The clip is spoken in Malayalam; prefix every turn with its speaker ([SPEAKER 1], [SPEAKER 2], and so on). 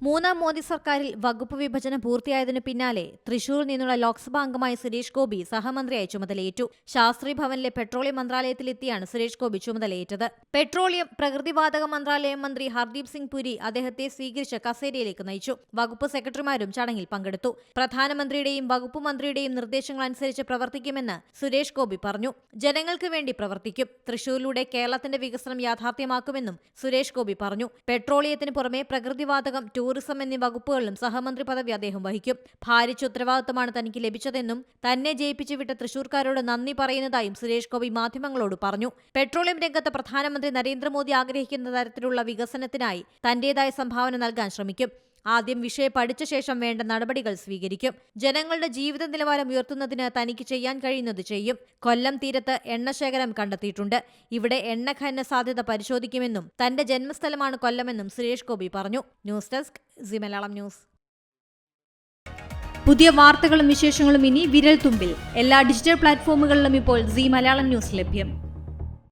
[SPEAKER 1] മൂന്നാം മോദി സർക്കാരിൽ വകുപ്പ് വിഭജനം പൂർത്തിയായതിനു പിന്നാലെ തൃശൂരിൽ നിന്നുള്ള ലോക്സഭാ അംഗമായ സുരേഷ് ഗോപി സഹമന്ത്രിയായി ചുമതലയേറ്റു. ശാസ്ത്രി ഭവനിലെ പെട്രോളിയം മന്ത്രാലയത്തിലെത്തിയാണ് സുരേഷ് ഗോപി ചുമതലയേറ്റത്. പെട്രോളിയം പ്രകൃതിവാതക മന്ത്രാലയം മന്ത്രി ഹർദീപ് സിംഗ് പുരി അദ്ദേഹത്തെ സ്വീകരിച്ച് കസേരയിലേക്ക് നയിച്ചു. വകുപ്പ് സെക്രട്ടറിമാരും ചടങ്ങിൽ പങ്കെടുത്തു. പ്രധാനമന്ത്രിയുടെയും വകുപ്പ് മന്ത്രിയുടെയും നിർദ്ദേശങ്ങൾ അനുസരിച്ച് പ്രവർത്തിക്കുമെന്ന് സുരേഷ് ഗോപി പറഞ്ഞു. ജനങ്ങൾക്ക് വേണ്ടി പ്രവർത്തിക്കും. തൃശൂരിലൂടെ കേരളത്തിന്റെ വികസനം യാഥാർത്ഥ്യമാക്കുമെന്നും സുരേഷ് ഗോപി പറഞ്ഞു. പെട്രോളിയത്തിന് പുറമെ പ്രകൃതിവാതകം, ടൂറിസം എന്നീ വകുപ്പുകളിലും സഹമന്ത്രി പദവി അദ്ദേഹം വഹിക്കും. ഭാരിച്ച ഉത്തരവാദിത്തമാണ് തനിക്ക് ലഭിച്ചതെന്നും തന്നെ ജയിപ്പിച്ചു വിട്ട തൃശൂർക്കാരോട് നന്ദി പറയുന്നതായും സുരേഷ് ഗോപി മാധ്യമങ്ങളോട് പറഞ്ഞു. പെട്രോളിയം രംഗത്ത് പ്രധാനമന്ത്രി നരേന്ദ്രമോദി ആഗ്രഹിക്കുന്ന തരത്തിലുള്ള വികസനത്തിനായി തന്റേതായ സംഭാവന നൽകാൻ ശ്രമിക്കും. ആദ്യം വിഷയം പഠിച്ച ശേഷം വേണ്ട നടപടികൾ സ്വീകരിക്കും. ജനങ്ങളുടെ ജീവിത നിലവാരം ഉയർത്തുന്നതിന് തനിക്ക് ചെയ്യാൻ കഴിയുന്നത് ചെയ്യും. കൊല്ലം തീരത്ത് എണ്ണശേഖരം കണ്ടെത്തിയിട്ടുണ്ട്. ഇവിടെ എണ്ണ ഖനന സാധ്യത പരിശോധിക്കുമെന്നും തന്റെ ജന്മസ്ഥലമാണ് കൊല്ലമെന്നും സുരേഷ് ഗോപി പറഞ്ഞു. News desk C Malayalam news. പുതിയ വാർത്തകളും വിശേഷങ്ങളും ഇനി വിരൽ തുമ്പിൽ. എല്ലാ ഡിജിറ്റൽ പ്ലാറ്റ്ഫോമുകളിലും ഇപ്പോൾ സി മലയാളം ന്യൂസ് ലഭ്യം.